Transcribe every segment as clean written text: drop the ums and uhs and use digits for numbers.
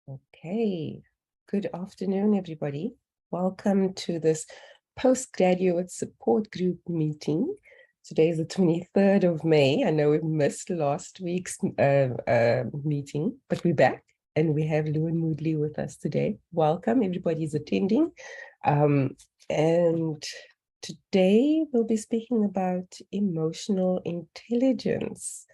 Okay, good afternoon, everybody. Welcome to this postgraduate support group meeting. Today is the 23rd of May. I know we missed last week's meeting, but we're back and we have Lou and Moodley with us today. Welcome, everybody's attending. And today we'll be speaking about emotional intelligence.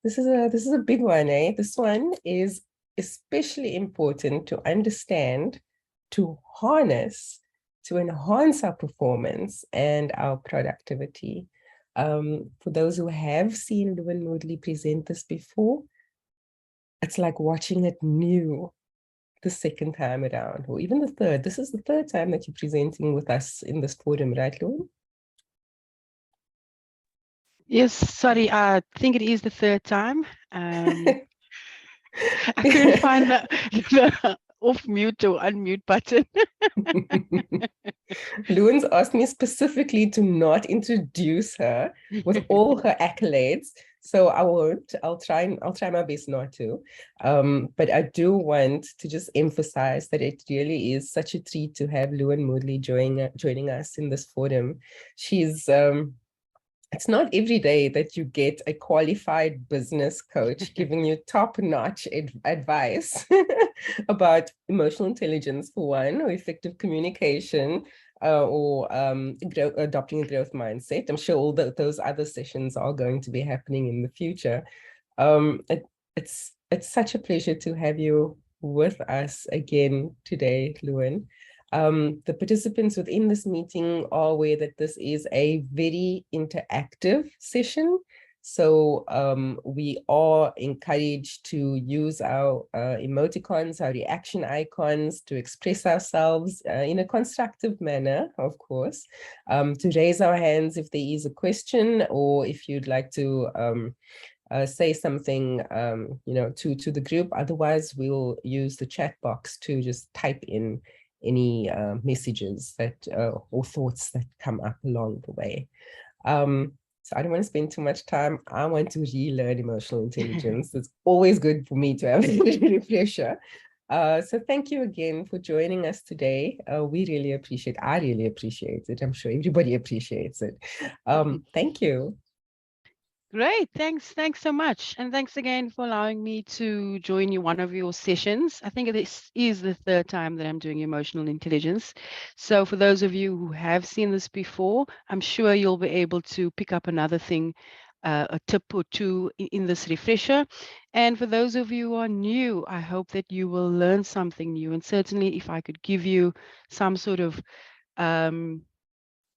This is a big one, eh? This one is especially important to understand, to harness, to enhance our performance and our productivity. For those who have seen Lou and Moodley present this before, it's like watching it new the second time around, or even the third. This is the third time that you're presenting with us in this forum, right, Lou? Yes, sorry, I think it is the third time. I couldn't find the off mute or unmute button. Luan's asked me specifically to not introduce her with all her accolades, so I won't. I'll try my best not to. But I do want to just emphasize that it really is such a treat to have Lou and Moodley joining us in this forum. She's it's not every day that you get a qualified business coach giving you top-notch advice about emotional intelligence, for one, or effective communication, or adopting a growth mindset. I'm sure all those other sessions are going to be happening in the future. It's such a pleasure to have you with us again today, Luan. The participants within this meeting are aware that this is a very interactive session. So we are encouraged to use our emoticons, our reaction icons to express ourselves in a constructive manner, of course, to raise our hands if there is a question, or if you'd like to say something, to the group. Otherwise, we'll use the chat box to just type in any messages that or thoughts that come up along the way. So I don't want to spend too much time. I want to relearn emotional intelligence. It's always good for me to have a refresher. So thank you again for joining us today. I really appreciate it. I'm sure everybody appreciates it. Thank you. Great, thanks so much. And thanks again for allowing me to join you one of your sessions. I think this is the third time that I'm doing emotional intelligence. So for those of you who have seen this before, I'm sure you'll be able to pick up another thing, a tip or two in this refresher. And for those of you who are new, I hope that you will learn something new. And certainly if I could give you some sort of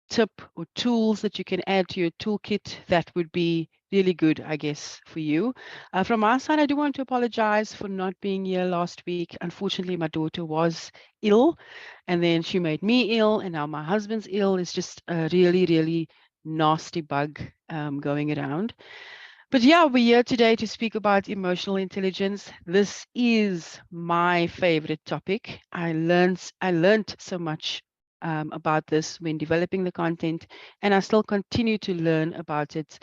tip or tools that you can add to your toolkit, that would be really good, I guess, for you. From our side, I do want to apologize for not being here last week. Unfortunately, my daughter was ill, and then she made me ill, and now my husband's ill. It's just a really, really nasty bug going around. But yeah, we're here today to speak about emotional intelligence. This is my favorite topic. I learned so much about this when developing the content, and I still continue to learn about it.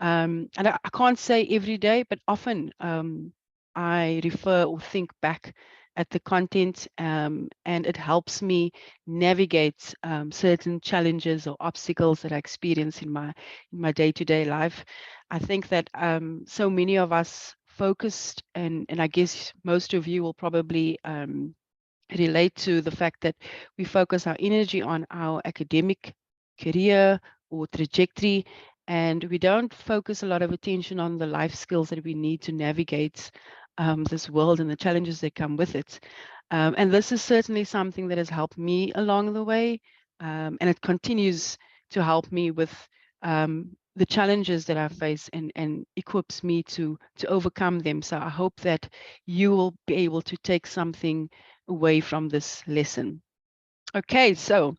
And I can't say every day, but often I refer or think back at the content, and it helps me navigate certain challenges or obstacles that I experience in my day-to-day life. I think that so many of us focused, and I guess most of you will probably relate to the fact that we focus our energy on our academic career or trajectory, and we don't focus a lot of attention on the life skills that we need to navigate this world and the challenges that come with it. And this is certainly something that has helped me along the way, and it continues to help me with the challenges that I face, and equips me to overcome them. So I hope that you will be able to take something away from this lesson. Okay, so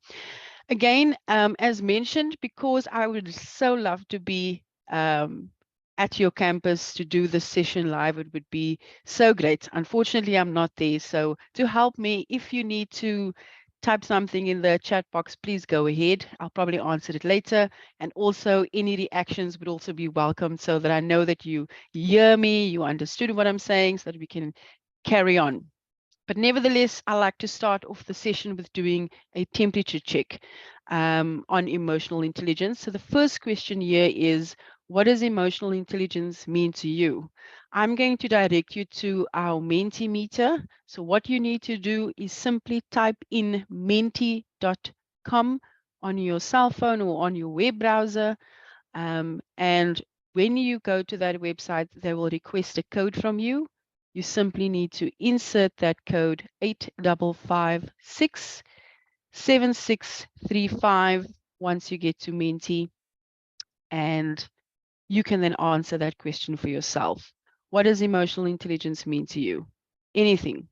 again, as mentioned, because I would so love to be at your campus to do this session live, it would be so great. Unfortunately, I'm not there. So to help me, if you need to type something in the chat box, please go ahead. I'll probably answer it later. And also any reactions would also be welcome, so that I know that you hear me, you understood what I'm saying, so that we can carry on. But nevertheless, I like to start off the session with doing a temperature check on emotional intelligence. So the first question here is, what does emotional intelligence mean to you? I'm going to direct you to our Mentimeter. So what you need to do is simply type in menti.com on your cell phone or on your web browser. And when you go to that website, they will request a code from you. You simply need to insert that code 85567635 once you get to Menti, and you can then answer that question for yourself. What does emotional intelligence mean to you? Anything,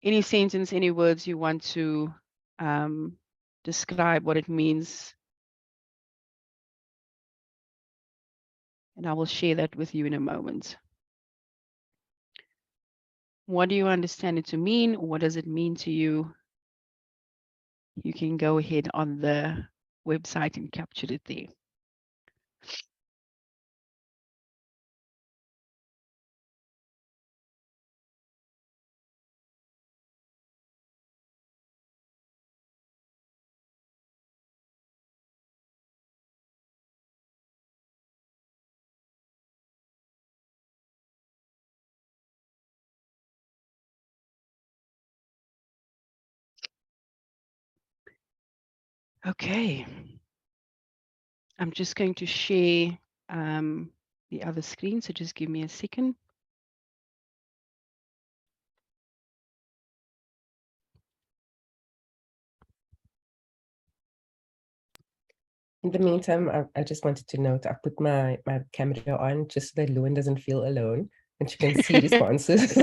any sentence, any words you want to describe what it means. And I will share that with you in a moment. What do you understand it to mean? What does it mean to you? You can go ahead on the website and capture it there. Okay. I'm just going to share the other screen, so just give me a second. In the meantime, I just wanted to note, I put my camera on just so that Luan doesn't feel alone and she can see responses.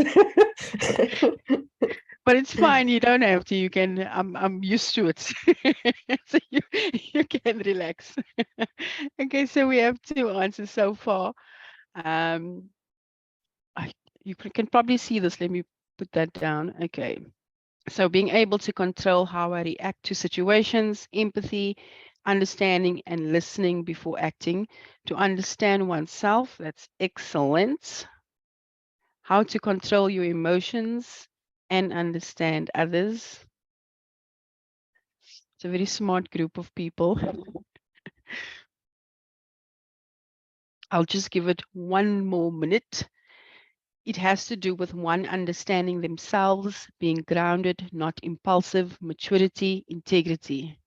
But it's fine, you don't have to. You can, I'm used to it. So you can relax. Okay, so we have 2 answers so far. You can probably see this. Let me put that down. Okay. So being able to control how I react to situations, empathy, understanding and listening before acting, to understand oneself, that's excellent. How to control your emotions and understand others. It's a very smart group of people. I'll just give it 1 more minute. It has to do with one understanding themselves, being grounded, not impulsive, maturity, integrity.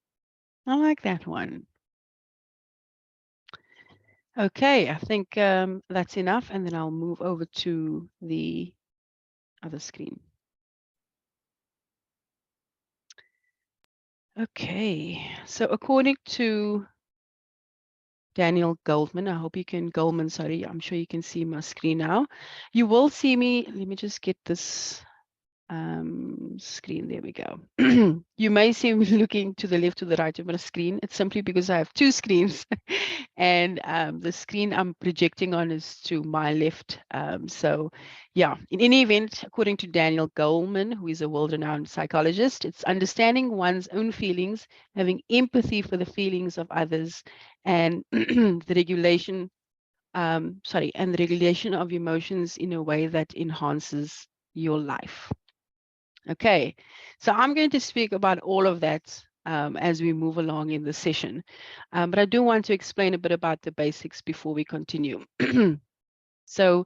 I like that one. Okay, I think that's enough, and then I'll move over to the other screen. Okay, so according to Daniel Goldman, I hope you can, Goldman, sorry, I'm sure you can see my screen now. You will see me, let me just get this screen, there we go. You may see me looking to the left or the right of my screen. It's simply because I have 2 screens and the screen I'm projecting on is to my left. So yeah, in any event, according to Daniel Goleman, who is a world-renowned psychologist, it's understanding one's own feelings, having empathy for the feelings of others, and the regulation and the regulation of emotions in a way that enhances your life. Okay, so I'm going to speak about all of that as we move along in the session. But I do want to explain a bit about the basics before we continue. So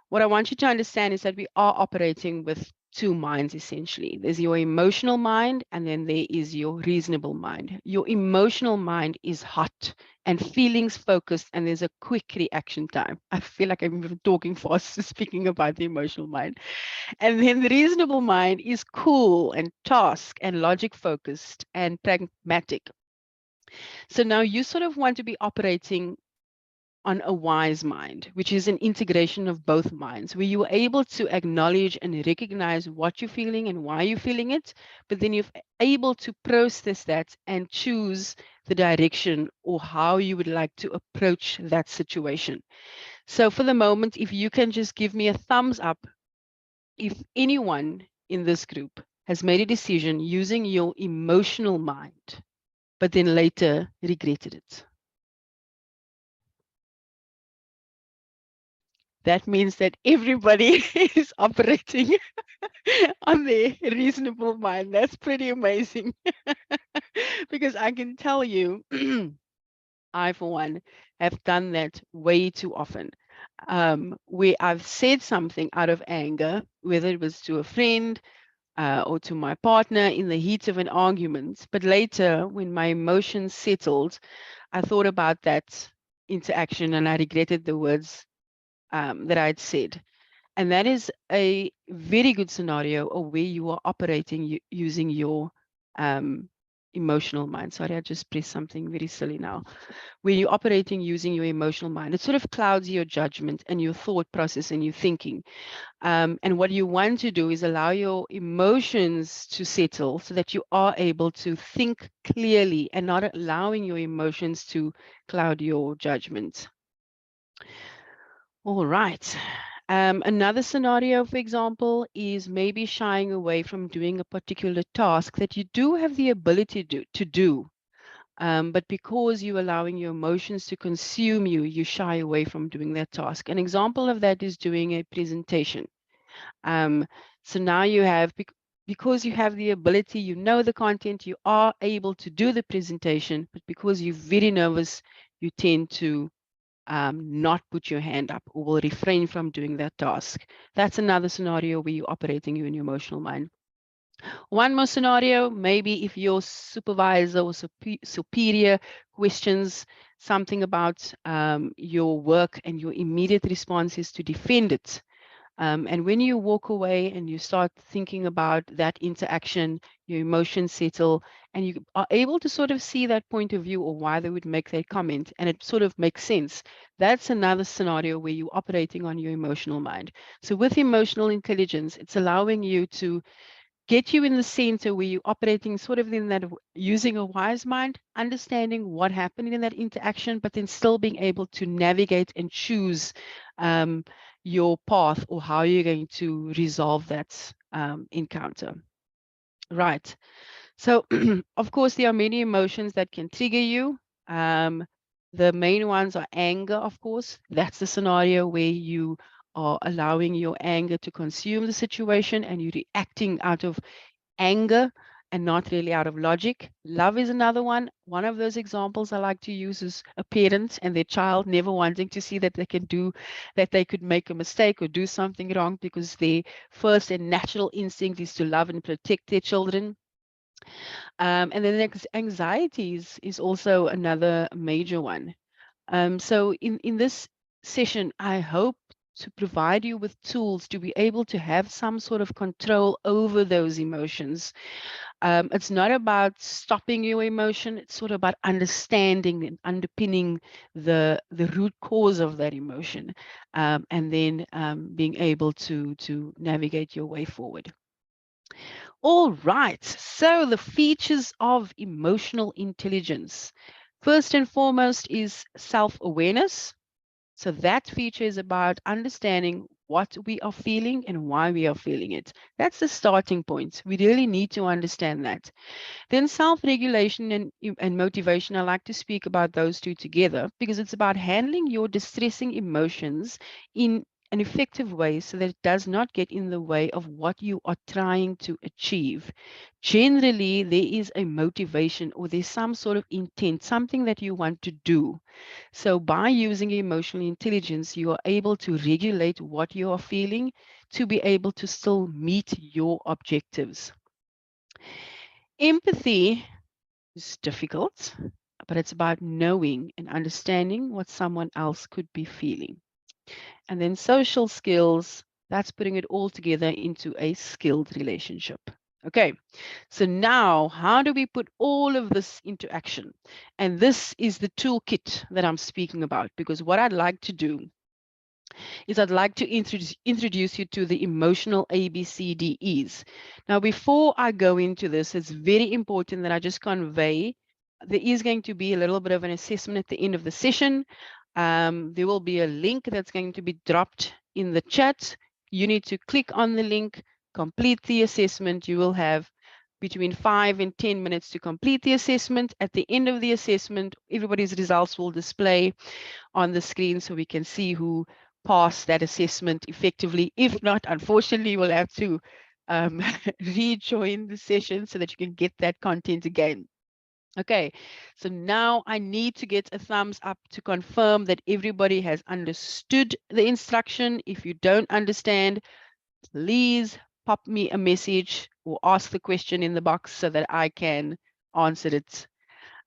what I want you to understand is that we are operating with 2 minds, essentially. There's your emotional mind, and then there is your reasonable mind. Your emotional mind is hot and feelings focused, and there's a quick reaction time. I feel like I'm even talking fast speaking about the emotional mind. And then the reasonable mind is cool and task and logic focused and pragmatic. So now you sort of want to be operating on a wise mind, which is an integration of both minds, where you're able to acknowledge and recognize what you're feeling and why you're feeling it, but then you're able to process that and choose the direction or how you would like to approach that situation. So for the moment, if you can just give me a thumbs up if anyone in this group has made a decision using your emotional mind, but then later regretted it. that means that everybody is operating on their reasonable mind. That's pretty amazing. Because I can tell you, I, for one, have done that way too often. Where I've said something out of anger, whether it was to a friend or to my partner in the heat of an argument. But later, when my emotions settled, I thought about that interaction and I regretted the words that I'd said. And that is a very good scenario of where you are operating using your emotional mind. Sorry, I just pressed something very silly now. Where you're operating using your emotional mind, it sort of clouds your judgment and your thought process and your thinking. And what you want to do is allow your emotions to settle so that you are able to think clearly and not allowing your emotions to cloud your judgment. All right. Another scenario, for example, is maybe shying away from doing a particular task that you do have the ability to do. But because you're allowing your emotions to consume you, you shy away from doing that task. An example of that is doing a presentation. So now you have, because you have the ability, you know the content, you are able to do the presentation, but because you're very nervous, you tend to not put your hand up or will refrain from doing that task. That's another scenario where you're operating in your emotional mind. One more scenario, maybe if your supervisor or superior questions something about your work and your immediate response is to defend it. And when you walk away and you start thinking about that interaction, your emotions settle, and you are able to sort of see that point of view or why they would make that comment, and it sort of makes sense. That's another scenario where you're operating on your emotional mind. So with emotional intelligence, it's allowing you to get you in the center where you're operating sort of in that using a wise mind, understanding what happened in that interaction, but then still being able to navigate and choose your path or how you're going to resolve that encounter. Right. So, of course, there are many emotions that can trigger you. The main ones are anger, of course. That's the scenario where you are allowing your anger to consume the situation and you're reacting out of anger and not really out of logic. Love is another one. One of those examples I like to use is a parent and their child never wanting to see that they could make a mistake or do something wrong because their first and natural instinct is to love and protect their children. And then anxieties is also another major one. So in this session, I hope to provide you with tools to be able to have some sort of control over those emotions. It's not about stopping your emotion, it's sort of about understanding and underpinning the root cause of that emotion, and then being able to navigate your way forward. All right, so the features of emotional intelligence. First and foremost is self-awareness. So that feature is about understanding what we are feeling and why we are feeling it. That's the starting point. We really need to understand that. Then self-regulation and motivation, I like to speak about those two together because it's about handling your distressing emotions in an effective way so that it does not get in the way of what you are trying to achieve. Generally, there is a motivation or there's some sort of intent, something that you want to do. So by using emotional intelligence, you are able to regulate what you are feeling to be able to still meet your objectives. Empathy is difficult, but it's about knowing and understanding what someone else could be feeling. And then social skills, that's putting it all together into a skilled relationship. Okay, so now how do we put all of this into action? And this is the toolkit that I'm speaking about, because what I'd like to do is I'd like to introduce you to the emotional ABCDEs. Now, before I go into this, it's very important that I just convey there is going to be a little bit of an assessment at the end of the session. There will be a link that's going to be dropped in the chat. You need to click on the link, complete the assessment. You will have between 5 and 10 minutes to complete the assessment. At the end of the assessment, everybody's results will display on the screen so we can see who pass that assessment effectively. If not, unfortunately, we'll have to rejoin the session so that you can get that content again. Okay, so now I need to get a thumbs up to confirm that everybody has understood the instruction. If you don't understand, please pop me a message or ask the question in the box so that I can answer it.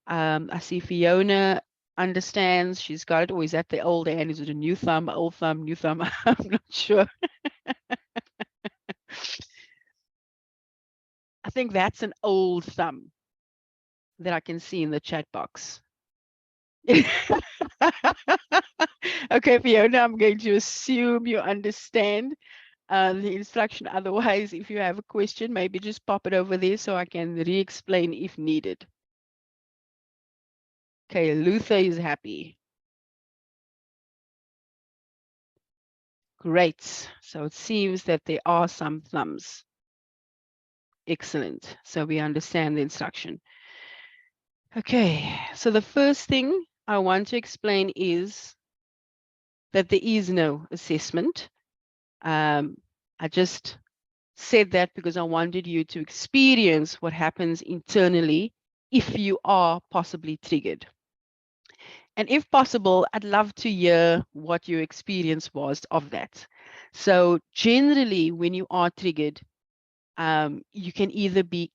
I see Fiona understands. She's got it. Or is that the old hand? Is it a new thumb, old thumb, new thumb? I'm not sure. I think that's an old thumb that I can see in the chat box. Okay, Fiona, I'm going to assume you understand the instruction. Otherwise, if you have a question, maybe just pop it over there so I can re-explain if needed. Okay, Luther is happy. Great. So it seems that there are some thumbs. Excellent. So we understand the instruction. Okay, so the first thing I want to explain is that there is no assessment. I just said that because I wanted you to experience what happens internally if you are possibly triggered. And if possible, I'd love to hear what your experience was of that. So generally, when you are triggered, you can either be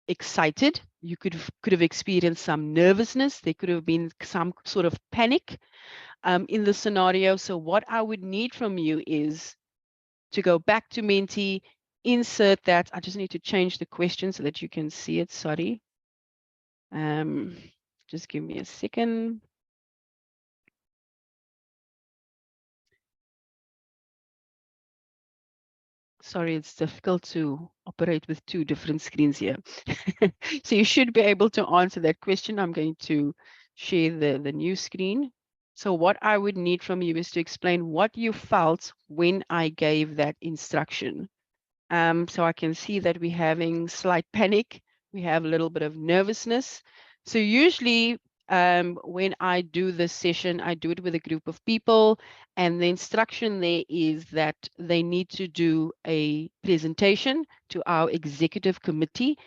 excited, you could have experienced some nervousness, there could have been some sort of panic in the scenario. So what I would need from you is to go back to Menti, insert that. I just need to change the question so that you can see it. Sorry. Just give me a second. Sorry, it's difficult to operate with two different screens here. So you should be able to answer that question. I'm going to share the new screen. So what I would need from you is to explain what you felt when I gave that instruction. So I can see that we're having slight panic. We have a little bit of nervousness. So usually when I do this session, I do it with a group of people, and the instruction there is that they need to do a presentation to our executive committee,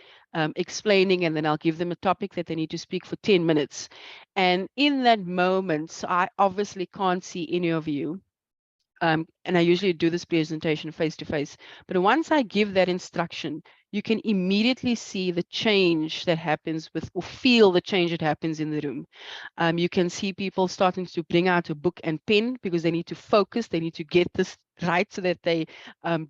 explaining, and then I'll give them a topic that they need to speak for 10 minutes. And in that moment, I obviously can't see any of you. And I usually do this presentation face to face. But once I give that instruction, you can immediately see the change that happens with, or feel the change that happens in the room. You can see people starting to bring out a book and pen because they need to focus. They need to get this right so that they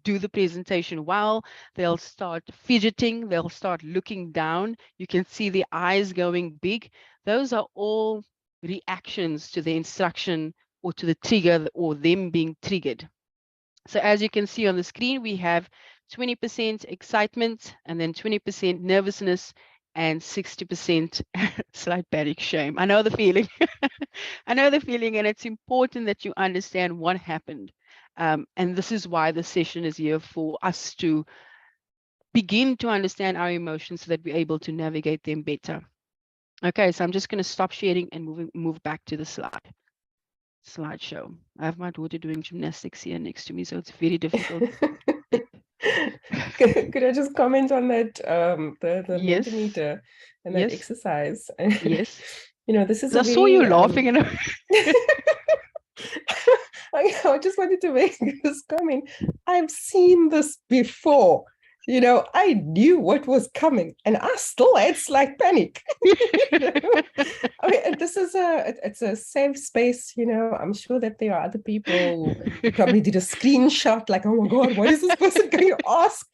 do the presentation well. They'll start fidgeting. They'll start looking down. You can see the eyes going big. Those are all reactions to the instruction or to the trigger or them being triggered. So as you can see on the screen, we have 20% excitement and then 20% nervousness and 60% slight panic shame. I know the feeling. I know the feeling, and it's important that you understand what happened. And this is why the session is here for us to begin to understand our emotions so that we're able to navigate them better. Okay, so I'm just going to stop sharing and move back to the slideshow. I have my daughter doing gymnastics here next to me, so it's very difficult. Could I just comment on that, the Yes. Mentimeter and Yes. that exercise? Yes. You know, this is I saw you laughing. And I just wanted to make this comment. I've seen this before. You know, I knew what was coming, and I still had slight panic. You know? I mean, it's a safe space. You know, I'm sure that there are other people who probably did a screenshot, like, oh my God, what is this person going to ask?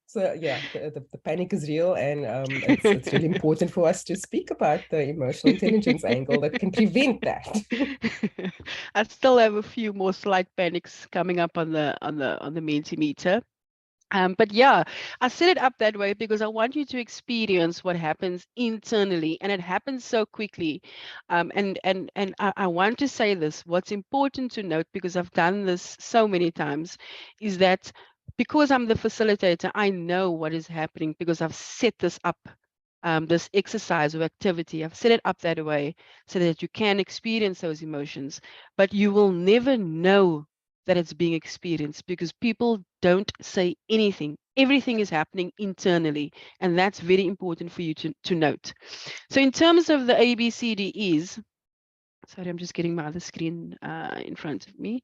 So yeah, the panic is real, and it's really important for us to speak about the emotional intelligence angle that can prevent that. I still have a few more slight panics coming up on the Mentimeter. But yeah, I set it up that way because I want you to experience what happens internally, and it happens so quickly. And I want to say this. What's important to note, because I've done this so many times, is that because I'm the facilitator, I know what is happening because I've set this up this exercise or activity. I've set it up that way so that you can experience those emotions, but you will never know that it's being experienced because people don't say anything. Everything is happening internally, and that's very important for you to note. So in terms of the ABCDEs, sorry, I'm just getting my other screen in front of me.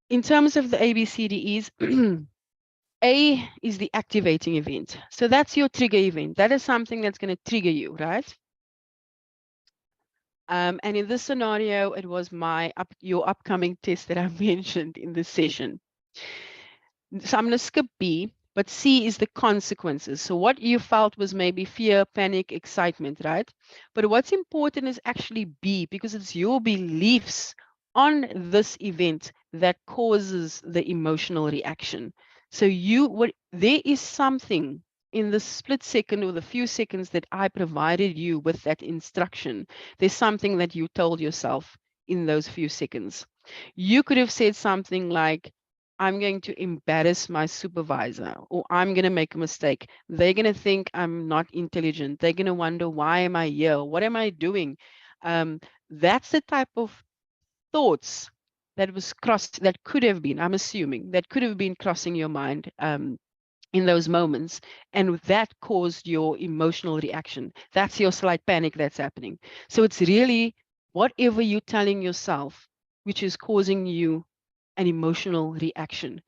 In terms of the ABCDEs, A is the activating event. So that's your trigger event. That is something that's going to trigger you, right? And in this scenario, it was your upcoming test that I mentioned in this session. So I'm going to skip B, but C is the consequences. So what you felt was maybe fear, panic, excitement, right? But what's important is actually B, because it's your beliefs on this event that causes the emotional reaction. So there is something in the split second or the few seconds that I provided you with that instruction. There's something that you told yourself in those few seconds. You could have said something like, I'm going to embarrass my supervisor, or I'm going to make a mistake. They're going to think I'm not intelligent. They're going to wonder, why am I here? What am I doing? That's the type of thoughts that could have been, I'm assuming, that could have been crossing your mind in those moments. And that caused your emotional reaction. That's your slight panic that's happening. So it's really whatever you're telling yourself, which is causing you an emotional reaction.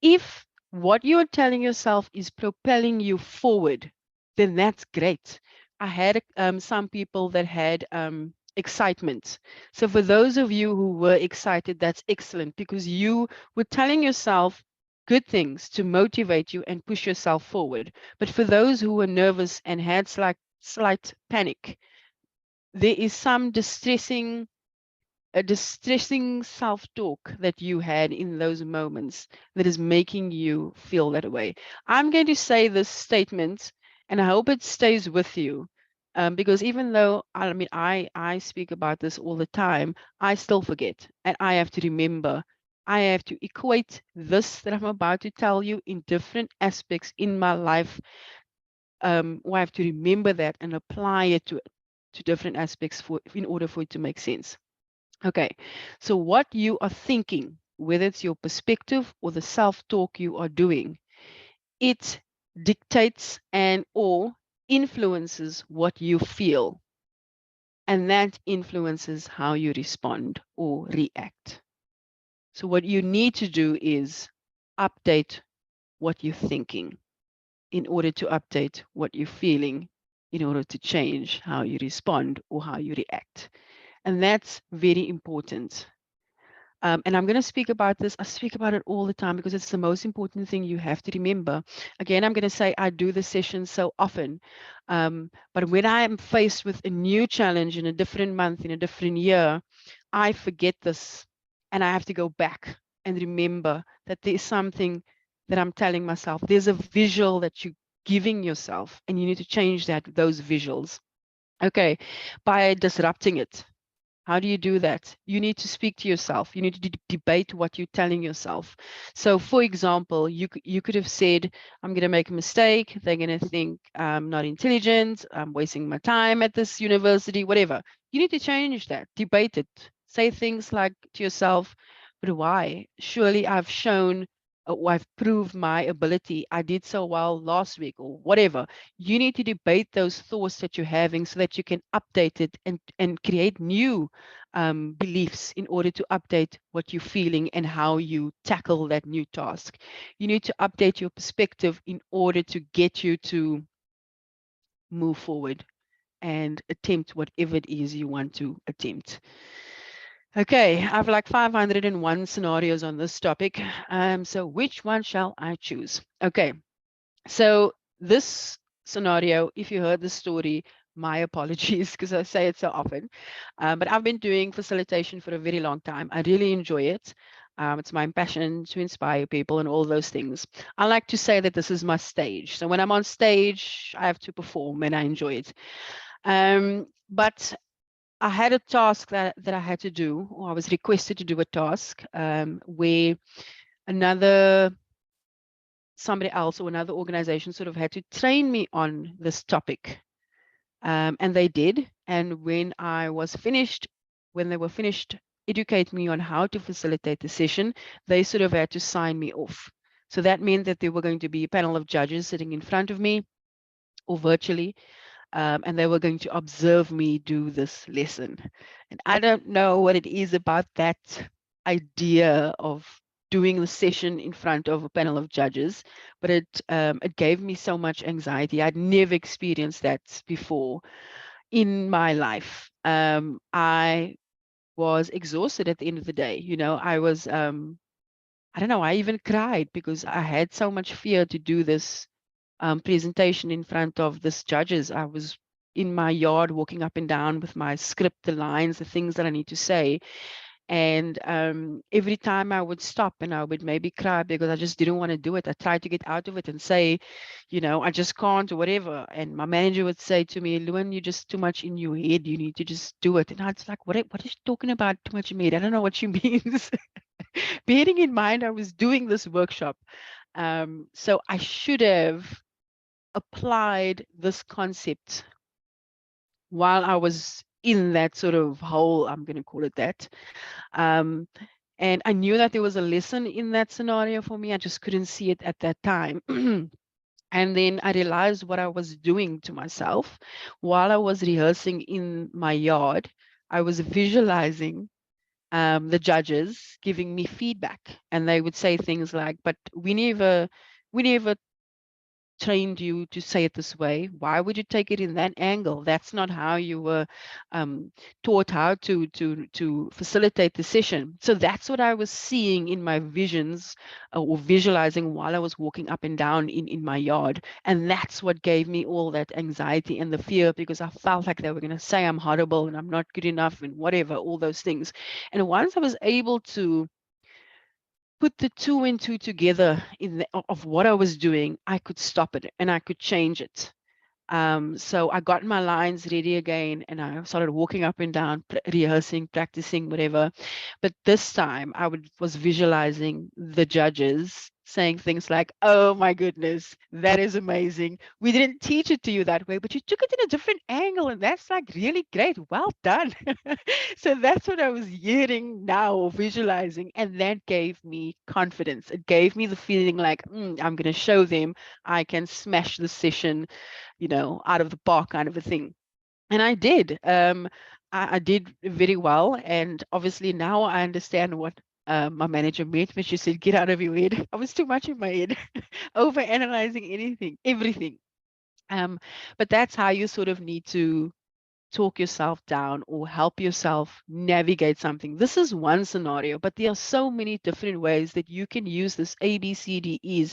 If what you're telling yourself is propelling you forward, then that's great. I had some people that had excitement. So for those of you who were excited, that's excellent, because you were telling yourself good things to motivate you and push yourself forward. But for those who were nervous and had slight panic, there is some a distressing self-talk that you had in those moments that is making you feel that way. I'm going to say this statement, and I hope it stays with you, because even though I speak about this all the time, I still forget, and I have to remember. I have to equate this that I'm about to tell you in different aspects in my life. I have to remember that and apply it to different aspects in order for it to make sense. Okay, so what you are thinking, whether it's your perspective or the self-talk you are doing, it dictates and or influences what you feel. And that influences how you respond or react. So what you need to do is update what you're thinking in order to update what you're feeling, in order to change how you respond or how you react. And that's very important. And I'm going to speak about this. I speak about it all the time because it's the most important thing you have to remember. Again, I'm going to say I do the sessions so often. But when I am faced with a new challenge in a different month, in a different year, I forget this. And I have to go back and remember that there's something that I'm telling myself. There's a visual that you're giving yourself, and you need to change those visuals. Okay, by disrupting it. How do you do that? You need to speak to yourself. You need to debate what you're telling yourself. So, for example, you could have said, I'm going to make a mistake. They're going to think I'm not intelligent. I'm wasting my time at this university, whatever. You need to change that. Debate it. Say things like to yourself, but why? Surely I've shown or I've proved my ability. I did so well last week or whatever. You need to debate those thoughts that you're having so that you can update it and create new beliefs in order to update what you're feeling and how you tackle that new task. You need to update your perspective in order to get you to move forward and attempt whatever it is you want to attempt. Okay, I have like 501 scenarios on this topic. So which one shall I choose? Okay, so this scenario, if you heard the story, my apologies because I say it so often, but I've been doing facilitation for a very long time. I really enjoy it. It's my passion to inspire people and all those things. I like to say that this is my stage. So when I'm on stage, I have to perform and I enjoy it. But I had a task that I had to do, or I was requested to do a task where somebody else or another organization sort of had to train me on this topic. And they did. And when they were finished educating me on how to facilitate the session, they sort of had to sign me off. So that meant that there were going to be a panel of judges sitting in front of me or virtually, and they were going to observe me do this lesson. And I don't know what it is about that idea of doing the session in front of a panel of judges, but it gave me so much anxiety. I'd never experienced that before in my life. I was exhausted at the end of the day. You know, I was I don't know, I even cried because I had so much fear to do this presentation in front of this judges. I was in my yard walking up and down with my script, the lines, the things that I need to say. And every time I would stop and I would maybe cry because I just didn't want to do it. I tried to get out of it and say, you know, I just can't or whatever. And my manager would say to me, Luan, you're just too much in your head. You need to just do it. And I was like, what is she talking about too much in my head? I don't know what she means. Bearing in mind, I was doing this workshop. So I should have applied this concept while I was in that sort of hole, I'm going to call it that. Um, and I knew that there was a lesson in that scenario for me. I just couldn't see it at that time. And then I realized what I was doing to myself while I was rehearsing in my yard. I was visualizing the judges giving me feedback, and they would say things like, but we never trained you to say it this way. Why would you take it in that angle? That's not how you were taught how to facilitate the session. So that's what I was seeing in my visions or visualizing while I was walking up and down in my yard. And that's what gave me all that anxiety and the fear, because I felt like they were going to say I'm horrible and I'm not good enough and whatever, all those things. And once I was able to put the two and two together of what I was doing, I could stop it and I could change it. So I got my lines ready again and I started walking up and down, rehearsing, practicing, whatever. But this time I was visualizing the judges saying things like, oh my goodness, that is amazing. We didn't teach it to you that way, but you took it in a different angle. And that's like really great. Well done. So that's what I was hearing now or visualizing. And that gave me confidence. It gave me the feeling like, I'm going to show them I can smash the session, you know, out of the park kind of a thing. And I did. I did very well. And obviously now I understand what my manager meant when she said, get out of your head. I was too much in my head, over analyzing everything. But that's how you sort of need to talk yourself down or help yourself navigate something. This is one scenario, but there are so many different ways that you can use this ABCDEs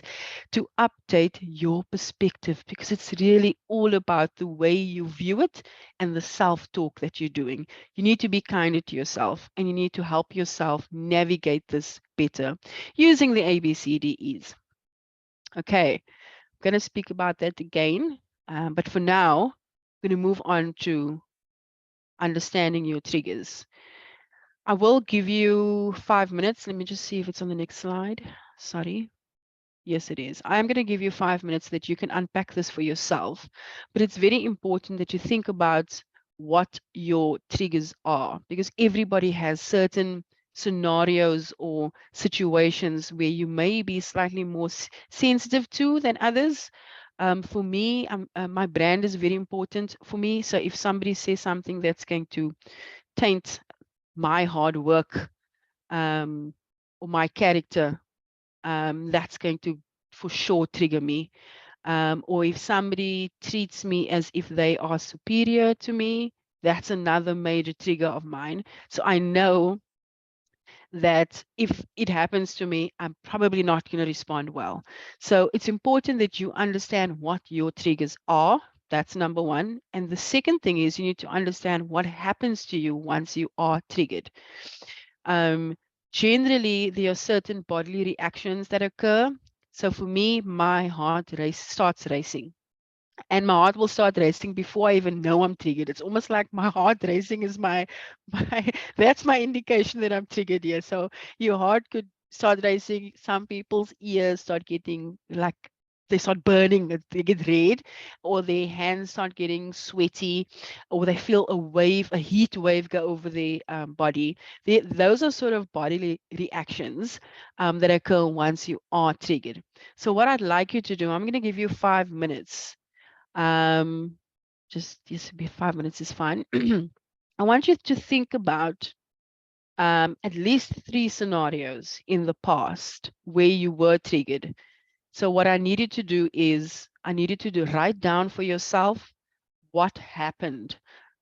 to update your perspective, because it's really all about the way you view it and the self-talk that you're doing. You need to be kinder to yourself and you need to help yourself navigate this better using the ABCDEs. Okay, I'm going to speak about that again, but for now, I'm going to move on to understanding your triggers. I will give you 5 minutes. Let me just see if it's on the next slide. Sorry. Yes, it is. I'm going to give you 5 minutes that you can unpack this for yourself. But it's very important that you think about what your triggers are, because everybody has certain scenarios or situations where you may be slightly more sensitive to than others. For me, my brand is very important for me. So if somebody says something that's going to taint my hard work or my character, that's going to for sure trigger me. Or if somebody treats me as if they are superior to me, that's another major trigger of mine. So I know that if it happens to me, I'm probably not going to respond well. So it's important that you understand what your triggers are. That's number one. And the second thing is you need to understand what happens to you once you are triggered. Generally, there are certain bodily reactions that occur. So for me, my heart starts racing. And my heart will start racing before I even know I'm triggered. It's almost like my heart racing is my that's my indication that I'm triggered here. So your heart could start racing. Some people's ears start getting like they start burning, they get red, or their hands start getting sweaty, or they feel a heat wave go over their body. Those are sort of bodily reactions that occur once you are triggered. So what I'd like you to do, I'm going to give you 5 minutes. Just 5 minutes is fine. I want you to think about at least 3 scenarios in the past where you were triggered. So what I needed to do is write down for yourself what happened.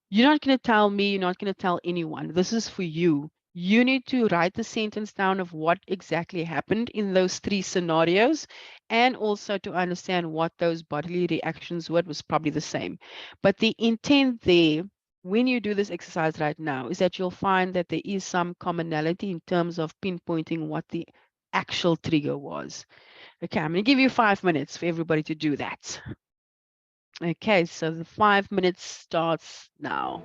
You're not going to tell me, you're not going to tell anyone. This is for you. You need to write the sentence down of what exactly happened in those 3 scenarios, and also to understand what those bodily reactions were. It was probably the same. But the intent there, when you do this exercise right now, is that you'll find that there is some commonality in terms of pinpointing what the actual trigger was. Okay, I'm going to give you 5 minutes for everybody to do that. Okay, so the 5 minutes starts now.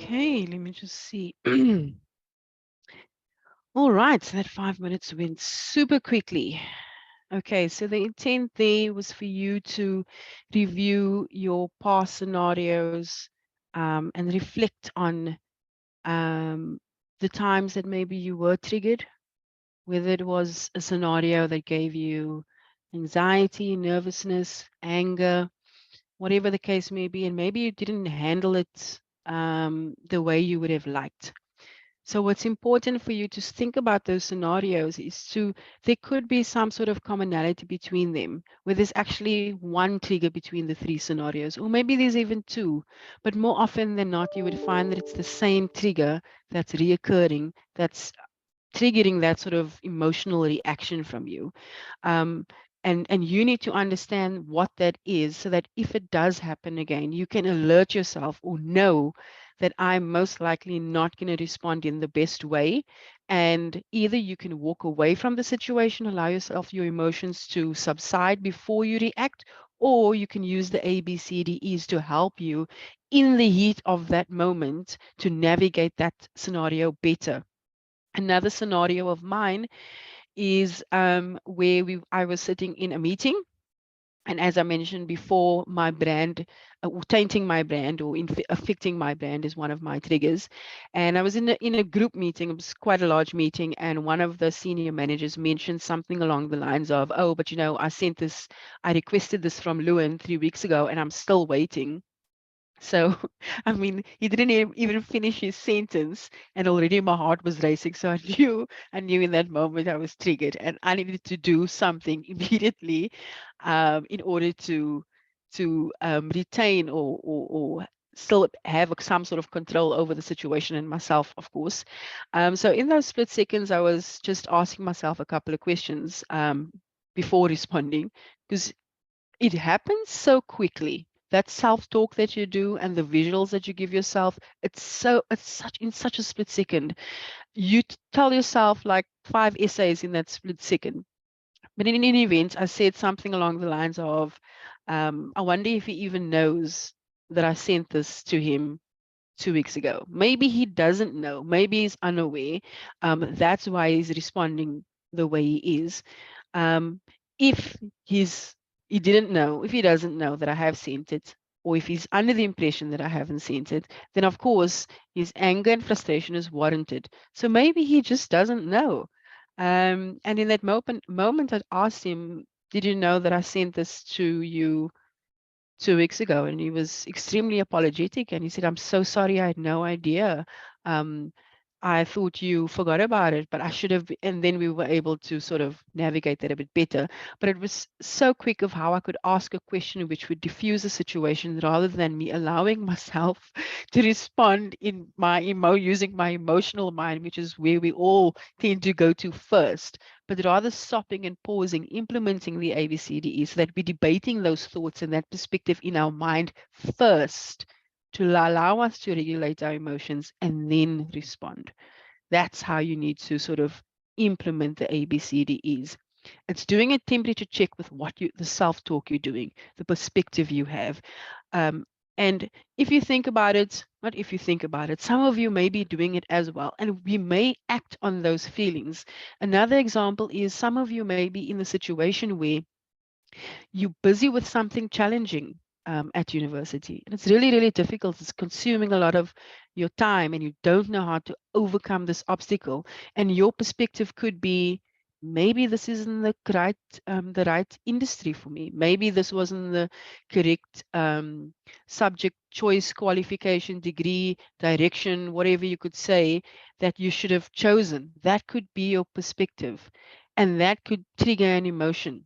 Okay, let me just see. All right, so that 5 minutes went super quickly. Okay, so the intent there was for you to review your past scenarios and reflect on the times that maybe you were triggered, whether it was a scenario that gave you anxiety, nervousness, anger, whatever the case may be, and maybe you didn't handle it the way you would have liked. So what's important for you to think about those scenarios is there could be some sort of commonality between them, where there's actually one trigger between the three scenarios, or maybe there's even two, but more often than not, you would find that it's the same trigger that's reoccurring, that's triggering that sort of emotional reaction from you. Um, and you need to understand what that is so that if it does happen again, you can alert yourself or know that I'm most likely not going to respond in the best way. And either you can walk away from the situation, allow yourself your emotions to subside before you react, or you can use the ABCDEs to help you in the heat of that moment to navigate that scenario better. Another scenario of mine is where I was sitting in a meeting, and as I mentioned before, my brand, or tainting my brand or affecting my brand is one of my triggers. And I was in a group meeting. It was quite a large meeting, and one of the senior managers mentioned something along the lines of, "Oh, but you know, I requested this from Lewin 3 weeks ago, and I'm still waiting." So, I mean, he didn't even finish his sentence, and already my heart was racing. So I knew in that moment I was triggered, and I needed to do something immediately, in order to retain or still have some sort of control over the situation and myself, of course. So in those split seconds, I was just asking myself a couple of questions before responding, because it happens so quickly. That self-talk that you do and the visuals that you give yourself, it's such a split second. You tell yourself like 5 essays in that split second. But in any event, I said something along the lines of, I wonder if he even knows that I sent this to him 2 weeks ago. Maybe he doesn't know. Maybe he's unaware. That's why he's responding the way he is. Um, if he didn't know, if he doesn't know that I have sent it, or if he's under the impression that I haven't sent it, then of course his anger and frustration is warranted. So maybe he just doesn't know. And in that moment, I asked him, "Did you know that I sent this to you 2 weeks ago?" And he was extremely apologetic, and he said, "I'm so sorry, I had no idea. Um, I thought you forgot about it, but I should have." And then we were able to sort of navigate that a bit better. But it was so quick of how I could ask a question which would diffuse the situation rather than me allowing myself to respond using my emotional mind, which is where we all tend to go to first, but rather stopping and pausing, implementing the ABCDE so that we're debating those thoughts and that perspective in our mind first to allow us to regulate our emotions and then respond. That's how you need to sort of implement the ABCDEs. It's doing a temperature check with the self-talk you're doing, the perspective you have. Um, and if you think about it, not if you think about it, some of you may be doing it as well, and we may act on those feelings. Another example is some of you may be in the situation where you're busy with something challenging at university, and it's really, really difficult. It's consuming a lot of your time, and you don't know how to overcome this obstacle. And your perspective could be, maybe this isn't the right industry for me. Maybe this wasn't the correct subject choice, qualification, degree, direction, whatever you could say that you should have chosen. That could be your perspective, and that could trigger an emotion.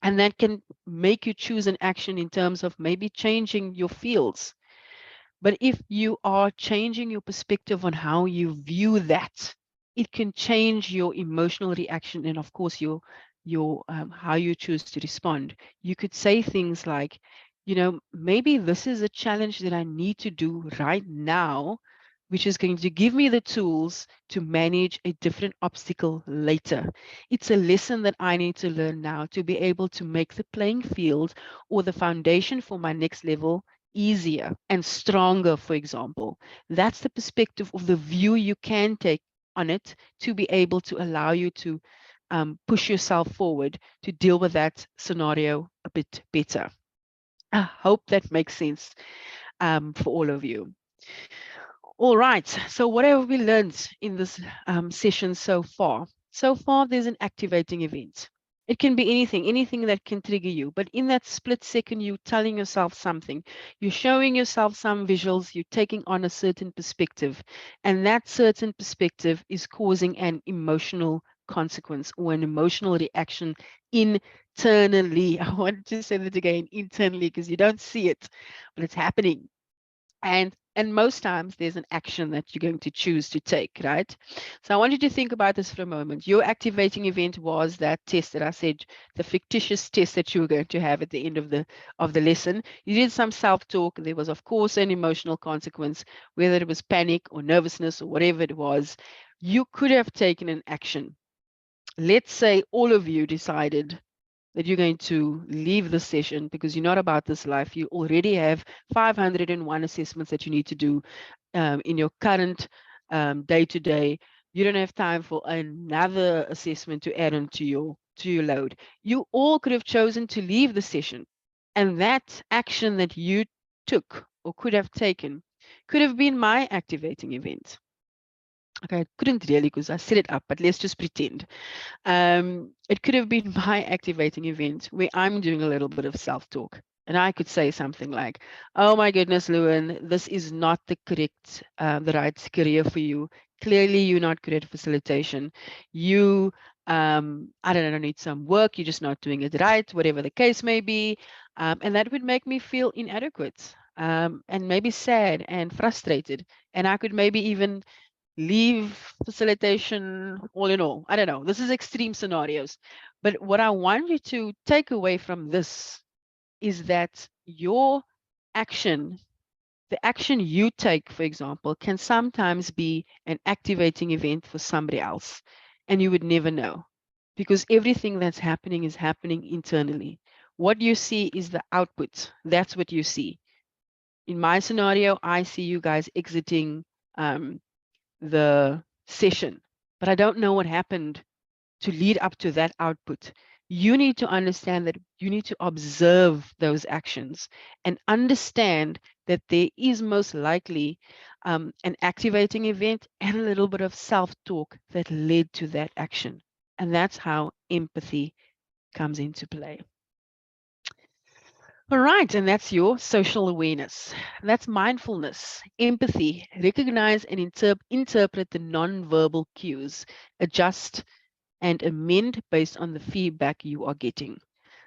And that can make you choose an action in terms of maybe changing your fields. But if you are changing your perspective on how you view that, it can change your emotional reaction and, of course, your how you choose to respond. You could say things like, you know, maybe this is a challenge that I need to do right now, which is going to give me the tools to manage a different obstacle later. It's a lesson that I need to learn now to be able to make the playing field or the foundation for my next level easier and stronger, for example. That's the perspective of the view you can take on it to be able to allow you to push yourself forward to deal with that scenario a bit better. I hope that makes sense for all of you. All right, so what have we learned in this session so far? So far, there's an activating event. It can be anything that can trigger you. But in that split second, you're telling yourself something. You're showing yourself some visuals. You're taking on a certain perspective. And that certain perspective is causing an emotional consequence or an emotional reaction internally. I wanted to say that again, internally, because you don't see it, but it's happening. And most times there's an action that you're going to choose to take, right? So I want you to think about this for a moment. Your activating event was that test that I said, the fictitious test that you were going to have at the end of the lesson. You did some self-talk. There was, of course, an emotional consequence, whether it was panic or nervousness or whatever it was. You could have taken an action. Let's say all of you decided that you're going to leave the session because you're not about this life. You already have 501 assessments that you need to do in your current day-to-day. You don't have time for another assessment to add on to your load. You all could have chosen to leave the session, and that action that you took or could have taken could have been my activating event. Okay, I couldn't really because I set it up, but let's just pretend. It could have been my activating event where I'm doing a little bit of self-talk. And I could say something like, oh my goodness, Lewin, this is not the correct, the right career for you. Clearly, you're not good at facilitation. You, I don't know, need some work. You're just not doing it right, whatever the case may be. And that would make me feel inadequate and maybe sad and frustrated. And I could maybe even leave facilitation all in all. I don't know. This is extreme scenarios. But what I want you to take away from this is that your action, the action you take, for example, can sometimes be an activating event for somebody else. And you would never know because everything that's happening is happening internally. What you see is the output. That's what you see. In my scenario, I see you guys exiting the session, but I don't know what happened to lead up to that output. You need to understand that you need to observe those actions and understand that there is most likely an activating event and a little bit of self-talk that led to that action. And that's how empathy comes into play. All right, and that's your social awareness. That's mindfulness, empathy, recognize and interpret the non-verbal cues, adjust and amend based on the feedback you are getting.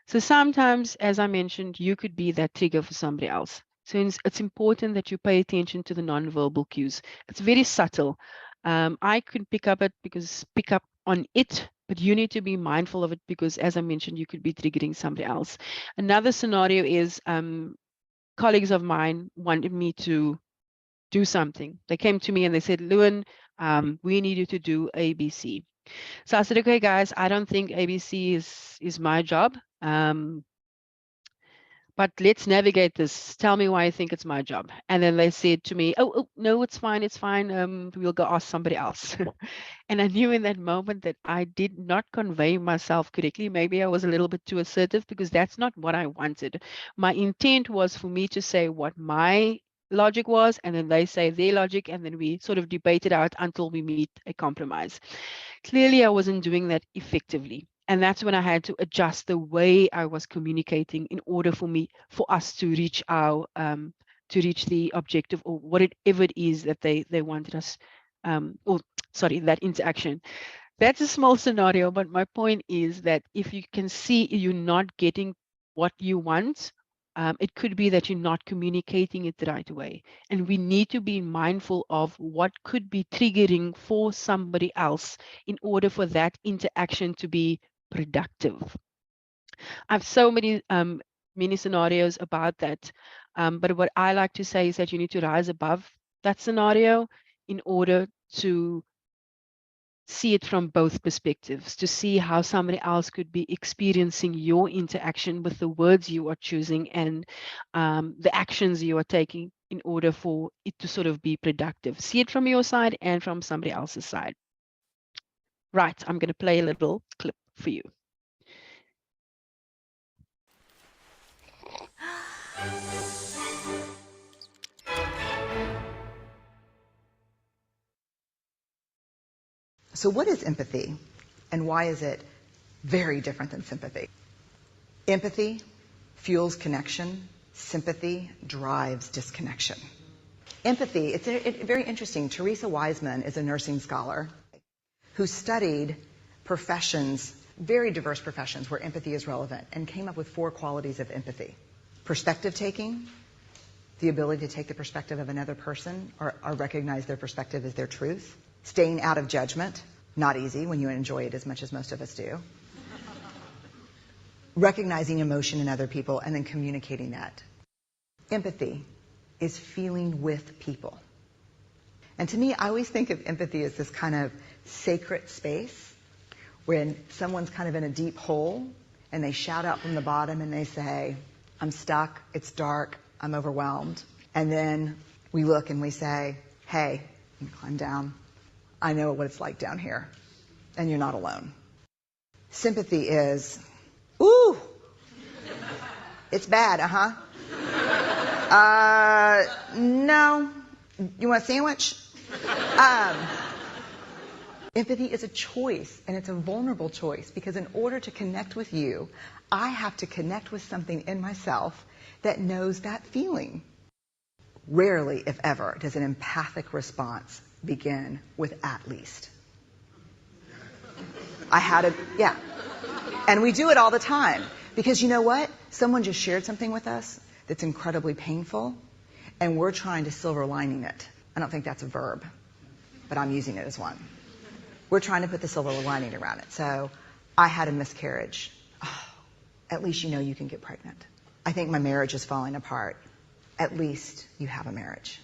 So sometimes, as I mentioned, you could be that trigger for somebody else. So it's important that you pay attention to the non-verbal cues. It's very subtle. I could pick up on it, but you need to be mindful of it because, as I mentioned, you could be triggering somebody else. Another scenario is colleagues of mine wanted me to do something. They came to me and they said, Lewin, we need you to do ABC. So I said, okay, guys, I don't think ABC is my job. But let's navigate this. Tell me why you think it's my job. And then they said to me, oh no, it's fine. It's fine. We'll go ask somebody else. And I knew in that moment that I did not convey myself correctly. Maybe I was a little bit too assertive because that's not what I wanted. My intent was for me to say what my logic was, and then they say their logic, and then we sort of debate it out until we meet a compromise. Clearly, I wasn't doing that effectively. And that's when I had to adjust the way I was communicating in order for us to reach the objective or whatever it is that they wanted us, that interaction. That's a small scenario, but my point is that if you can see you're not getting what you want, it could be that you're not communicating it the right way. And we need to be mindful of what could be triggering for somebody else in order for that interaction to be productive. I have so many mini scenarios about that. But what I like to say is that you need to rise above that scenario in order to see it from both perspectives, to see how somebody else could be experiencing your interaction with the words you are choosing and the actions you are taking in order for it to sort of be productive. See it from your side and from somebody else's side. Right, I'm going to play a little clip for you. So what is empathy, and why is it very different than sympathy? Empathy fuels connection. Sympathy drives disconnection. Empathy, it's very interesting. Teresa Wiseman is a nursing scholar who studied professions, very diverse professions where empathy is relevant, and came up with 4 qualities of empathy. Perspective taking, the ability to take the perspective of another person or recognize their perspective as their truth. Staying out of judgment, not easy when you enjoy it as much as most of us do. Recognizing emotion in other people and then communicating that. Empathy is feeling with people. And to me, I always think of empathy as this kind of sacred space when someone's kind of in a deep hole and they shout out from the bottom and they say, I'm stuck, it's dark, I'm overwhelmed. And then we look and we say, hey, you climb down. I know what it's like down here, and you're not alone. Sympathy is, ooh, it's bad, no, you want a sandwich? Empathy is a choice, and it's a vulnerable choice, because in order to connect with you, I have to connect with something in myself that knows that feeling. Rarely, if ever, does an empathic response begin with at least. Yeah. And we do it all the time. Because you know what? Someone just shared something with us that's incredibly painful, and we're trying to silver lining it. I don't think that's a verb, but I'm using it as one. We're trying to put the silver lining around it. So, I had a miscarriage. Oh, at least you know you can get pregnant. I think my marriage is falling apart. At least you have a marriage.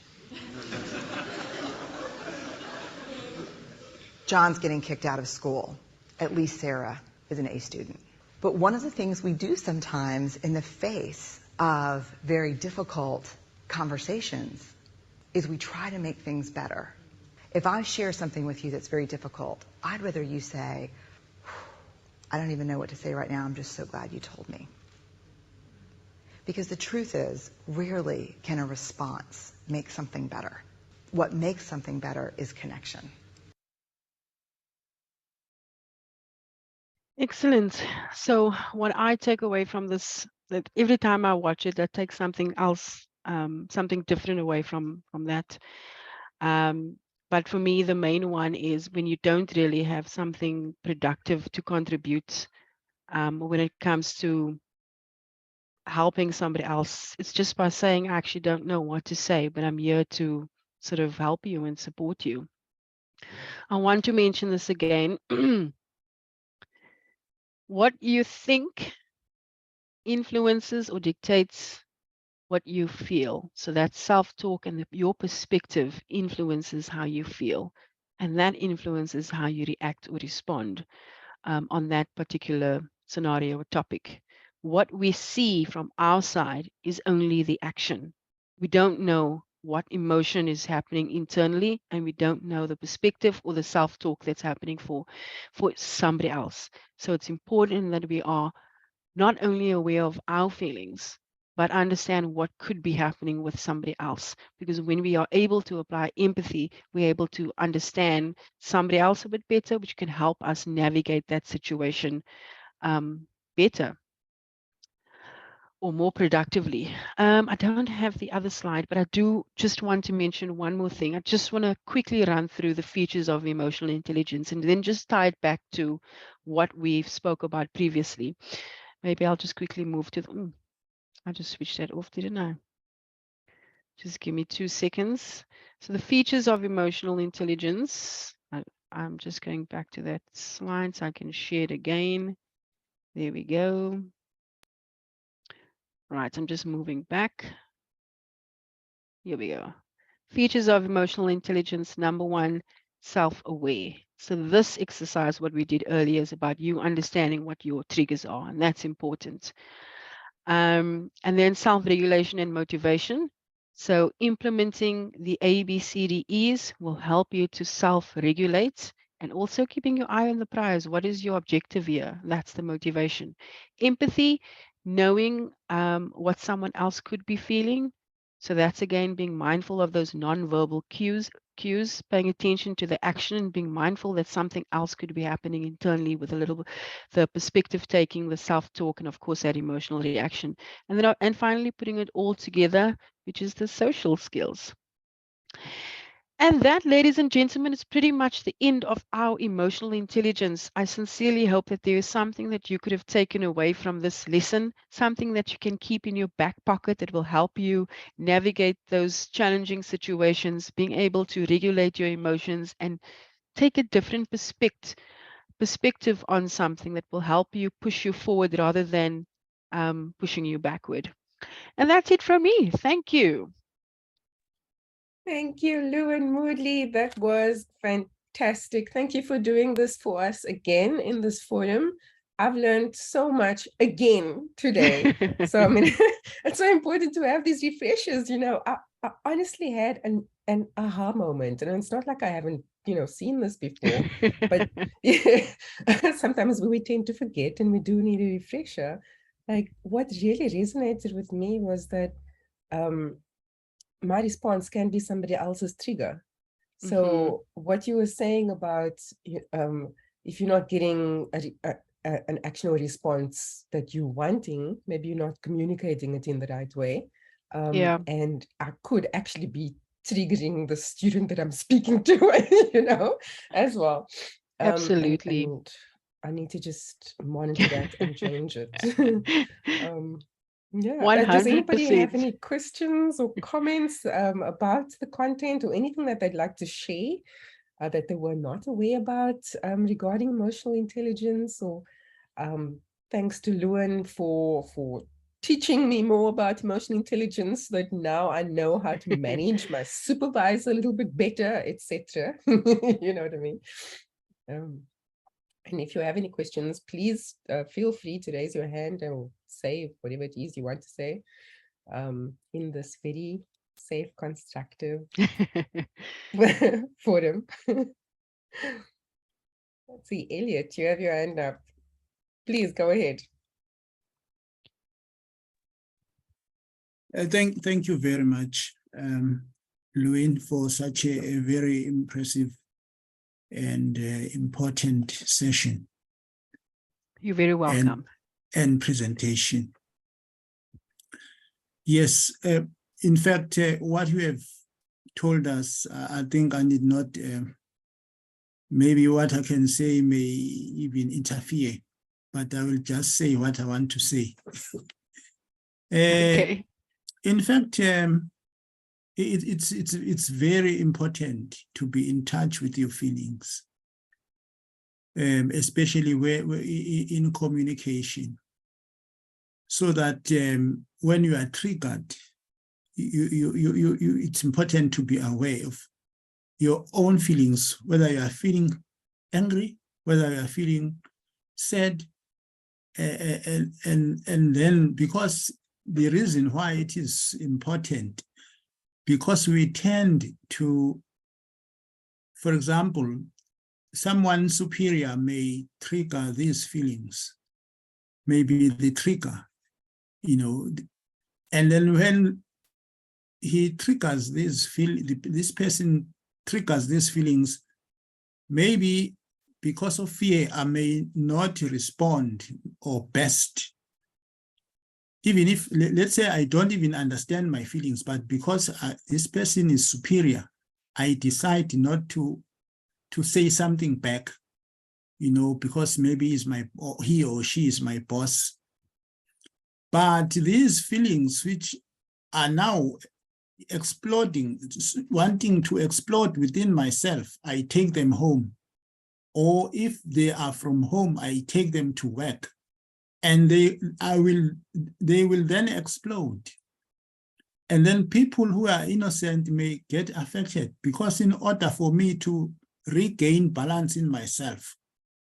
John's getting kicked out of school. At least Sarah is an A student. But one of the things we do sometimes in the face of very difficult conversations is we try to make things better. If I share something with you that's very difficult, I'd rather you say, I don't even know what to say right now, I'm just so glad you told me. Because the truth is, rarely can a response make something better. What makes something better is connection. Excellent. So what I take away from this, that every time I watch it, I take something else, something different away from that. But for me, the main one is when you don't really have something productive to contribute, when it comes to helping somebody else, it's just by saying, I actually don't know what to say, but I'm here to sort of help you and support you. I want to mention this again. What you think influences or dictates what you feel. So that self-talk and your perspective influences how you feel. And that influences how you react or respond on that particular scenario or topic. What we see from our side is only the action. We don't know what emotion is happening internally, and we don't know the perspective or the self-talk that's happening for somebody else. So it's important that we are not only aware of our feelings, but understand what could be happening with somebody else. Because when we are able to apply empathy, we're able to understand somebody else a bit better, which can help us navigate that situation better or more productively. I don't have the other slide, but I do just want to mention one more thing. I just want to quickly run through the features of emotional intelligence and then just tie it back to what we've spoke about previously. Maybe I'll just quickly move to the, I just switched that off, didn't I? Just give me 2 seconds. So the features of emotional intelligence, I'm just going back to that slide so I can share it again. There we go. Right, I'm just moving back. Here we go. Features of emotional intelligence. Number 1, self-aware. So this exercise, what we did earlier, is about you understanding what your triggers are, and that's important. And then self-regulation and motivation. So implementing the ABCDEs will help you to self-regulate, and also keeping your eye on the prize. What is your objective here? That's the motivation. Empathy, knowing what someone else could be feeling. So that's again being mindful of those non-verbal cues, paying attention to the action and being mindful that something else could be happening internally with a little, the perspective taking, the self-talk, and of course that emotional reaction. And then, and finally putting it all together, which is the social skills. And that, ladies and gentlemen, is pretty much the end of our emotional intelligence. I sincerely hope that there is something that you could have taken away from this lesson, something that you can keep in your back pocket that will help you navigate those challenging situations, being able to regulate your emotions and take a different perspective on something that will help you push you forward rather than pushing you backward. And that's it from me. Thank you. Thank you, Lou and Moodley. That was fantastic. Thank you for doing this for us again in this forum. I've learned so much again today. So, I mean, it's so important to have these refreshers. You know, I honestly had an aha moment, and it's not like I haven't, you know, seen this before, but yeah, sometimes we tend to forget, and we do need a refresher. Like, what really resonated with me was that my response can be somebody else's trigger. So what you were saying about if you're not getting an action or response that you're wanting, maybe you're not communicating it in the right way. And I could actually be triggering the student that I'm speaking to, you know, as well. Absolutely. And I need to just monitor that and change it. Yeah, 100%. Does anybody have any questions or comments about the content or anything that they'd like to share that they were not aware about regarding emotional intelligence? Or thanks to Luan for teaching me more about emotional intelligence, that now I know how to manage my supervisor a little bit better, etc. You know what I mean? And if you have any questions, please feel free to raise your hand and say whatever it is you want to say in this very safe, constructive forum. Let's see, Elliot, you have your hand up. Please go ahead. Thank you very much, Luin, for such a very impressive and important session. You're very welcome. And presentation. Yes, in fact, what you have told us, I think I need not, maybe what I can say may even interfere, but I will just say what I want to say. Okay. In fact, it's very important to be in touch with your feelings, especially where in communication, so that when you are triggered, it's important to be aware of your own feelings, whether you are feeling angry, whether you are feeling sad, and then, because the reason why it is important, because we tend to, for example, someone superior may trigger these feelings, maybe the trigger, you know, and then when he triggers this person triggers these feelings, maybe because of fear, I may not respond or best. Even if, let's say, I don't even understand my feelings, but because this person is superior, I decide not to say something back, you know, because maybe he or she is my boss. But these feelings, which are now exploding, wanting to explode within myself, I take them home. Or if they are from home, I take them to work. And they will then explode. And then people who are innocent may get affected, because in order for me to regain balance in myself,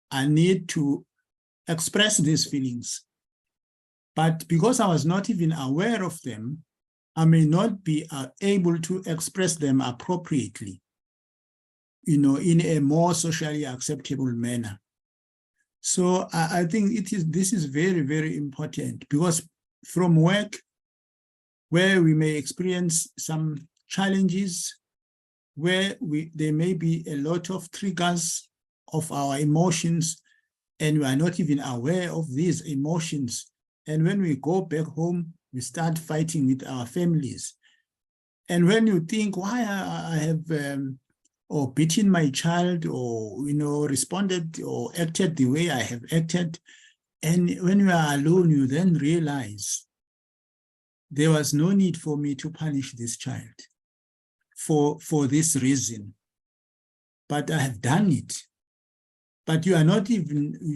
I need to express these feelings. But because I was not even aware of them, I may not be able to express them appropriately, in a more socially acceptable manner. So I think this is very, very important, because from work, where we may experience some challenges, where there may be a lot of triggers of our emotions, and we are not even aware of these emotions. And when we go back home, we start fighting with our families. And when you think, why I have or beaten my child, or responded or acted the way I have acted, and when you are alone, you then realize there was no need for me to punish this child for this reason, but I have done it. But you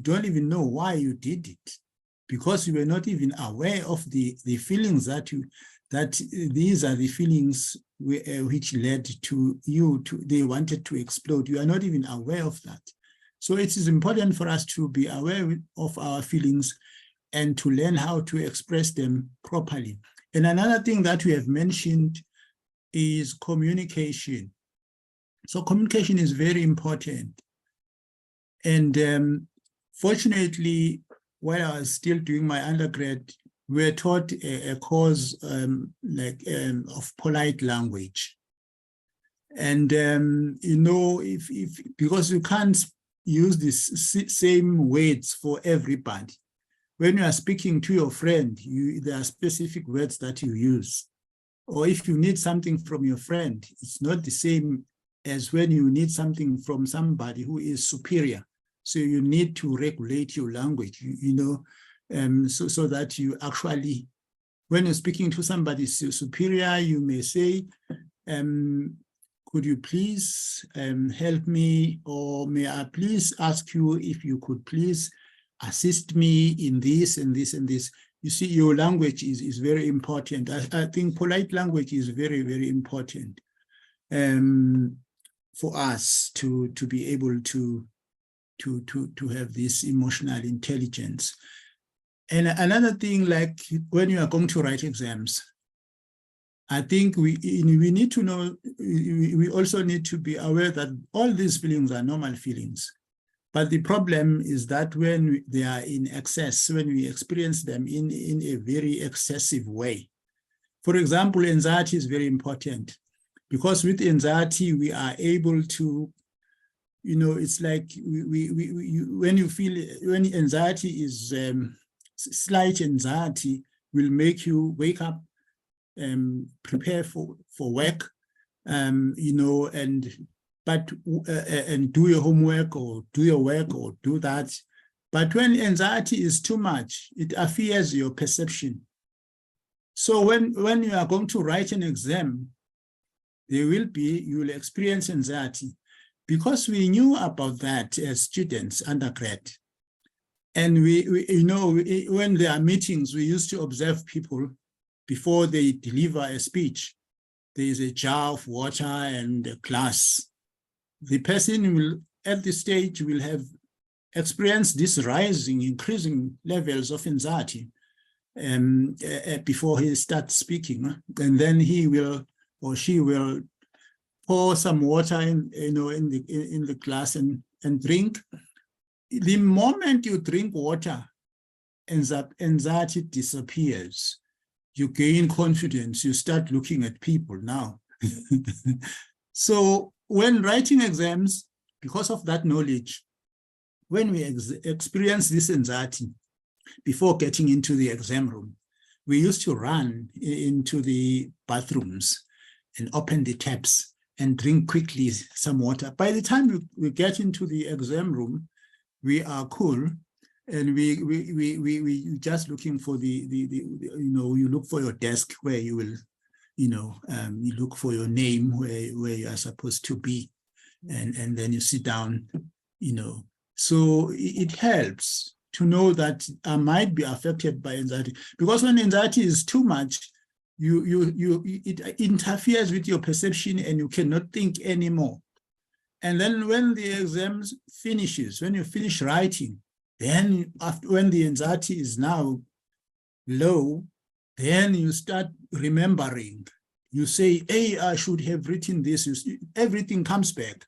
don't even know why you did it, because you were not even aware of the feelings that these are the feelings which led to you they wanted to explode. You are not even aware of that. So it is important for us to be aware of our feelings and to learn how to express them properly. And another thing that we have mentioned is communication. So communication is very important. And fortunately, while I was still doing my undergrad, we were taught a course of polite language. And because you can't use the same words for everybody. When you are speaking to your friend, there are specific words that you use. Or if you need something from your friend, it's not the same as when you need something from somebody who is superior. So you need to regulate your language, so that you actually, when you're speaking to somebody superior, you may say, could you please help me, or may I please ask you if you could please assist me in this and this and this. You see, your language is very important. I think polite language is very, very important for us to be able to have this emotional intelligence. And another thing, like when you are going to write exams, I think we need to know, we also need to be aware that all these feelings are normal feelings. But the problem is that when they are in excess, when we experience them in a very excessive way. For example, anxiety is very important, because with anxiety, we are able to, it's like when anxiety is slight anxiety will make you wake up, prepare for work, and do your homework or do your work or do that. But when anxiety is too much, it affects your perception. So when you are going to write an exam, you will experience anxiety, because we knew about that as students, undergrad. And when there are meetings, we used to observe people before they deliver a speech. There is a jar of water and a glass. The person will, at this stage, will have experienced this increasing levels of anxiety before he starts speaking. And then he will or she will pour some water in the glass and drink. The moment you drink water, anxiety disappears. You gain confidence. You start looking at people now. So when writing exams, because of that knowledge, when we experience this anxiety before getting into the exam room, we used to run into the bathrooms and open the taps and drink quickly some water. By the time we get into the exam room, we are cool, and we just looking for you look for your desk where you will, you look for your name where you are supposed to be, and then you sit down, So it helps to know that I might be affected by anxiety, because when anxiety is too much, it interferes with your perception and you cannot think anymore. And then when the exams finishes, when you finish writing, then after, when the anxiety is now low, then you start remembering. You say, hey, I should have written this. Everything comes back.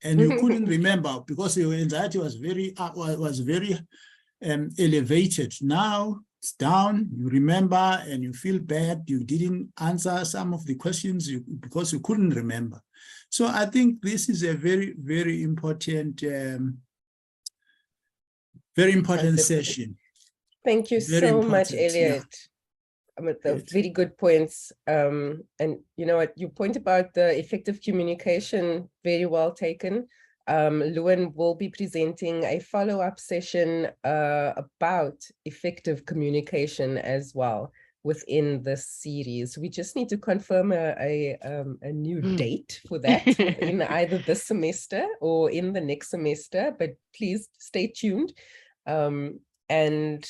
And you couldn't remember because your anxiety was very elevated. Now it's down, you remember and you feel bad. You didn't answer some of the questions because you couldn't remember. So I think this is a very, very important session. Thank you so much, Elliot. Yeah. Very good points. And you know what, you point about the effective communication, very well taken. Lewin will be presenting a follow-up session about effective communication as well within this series. We just need to confirm a new date for that in either this semester or in the next semester, but please stay tuned. And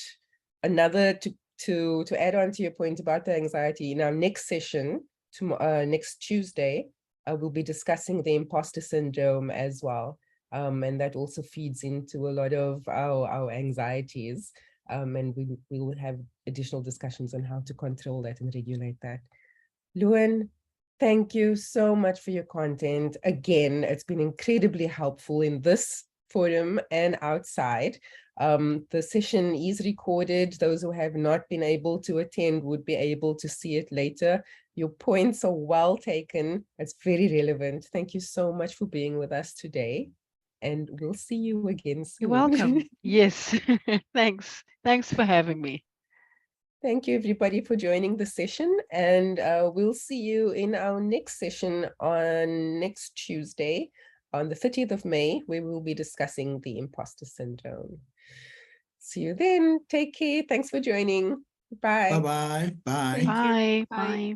another to add on to your point about the anxiety, in our next session, next Tuesday, we'll be discussing the imposter syndrome as well. And that also feeds into a lot of our anxieties. And we will have additional discussions on how to control that and regulate that. Lewin, thank you so much for your content. Again, it's been incredibly helpful in this forum and outside. The session is recorded. Those who have not been able to attend would be able to see it later. Your points are well taken. It's very relevant. Thank you so much for being with us today. And we'll see you again soon. You're welcome. Yes. Thanks. Thanks for having me. Thank you, everybody, for joining the session. And we'll see you in our next session on next Tuesday, on the 30th of May, where we'll be discussing the imposter syndrome. See you then. Take care. Thanks for joining. Bye. Bye-bye. Bye. Bye. Bye. Bye.